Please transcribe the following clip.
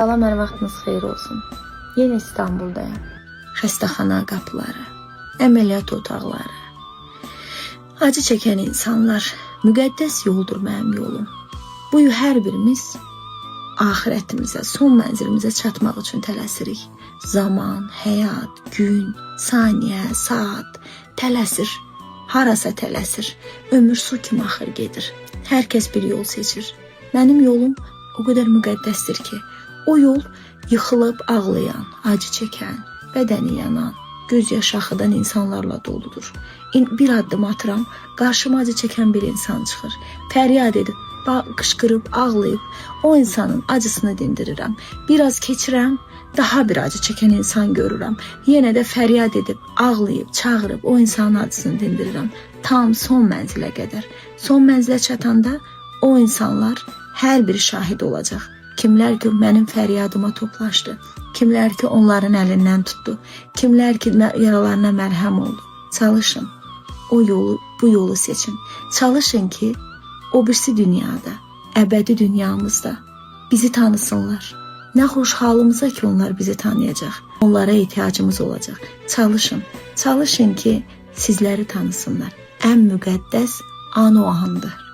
Salam, hər vaxtınız xeyir olsun. Yeni İstanbuldayım. Xəstəxana qapıları, əməliyyat otaqları, acı çəkən insanlar, müqəddəs yoldur mənim yolum. Bu hər birimiz axirətimizə, son mənzilimizə çatmaq üçün tələsirik. Zaman, həyat, gün, saniyə, saat tələsir. Harasa tələsir. Ömür su kimi axır gedir. Hər kəs bir yol seçir. Mənim yolum o qədər müqəddəsdir ki, o yol yıxılıb ağlayan, acı çəkən, bədəni yanan, göz yaşı axıdan insanlarla doludur. Bir addım atıram, qarşıma acı çəkən bir insan çıxır. Fəryad edib, qışqırıb, ağlayıb, o insanın acısını dindirirəm. Biraz keçirəm, daha bir acı çəkən insan görürəm. Yenə də fəryad edib, ağlayıb, çağırıb, o insanın acısını dindirirəm. Tam son mənzilə qədər. Son mənzilə çatanda o insanlar hər biri şahid olacaq. Kimlər ki mənim fəryadıma toplaşdı, kimlər ki onların əlindən tutdu, kimlər ki yaralarına mərhəm oldu. Çalışın, bu yolu seçin. Çalışın ki, o birisi dünyada, əbədi dünyamızda bizi tanısınlar. Nə xoş halımıza ki onlar bizi tanıyacaq, onlara ehtiyacımız olacaq. Çalışın ki sizləri tanısınlar. Ən müqəddəs an o andır.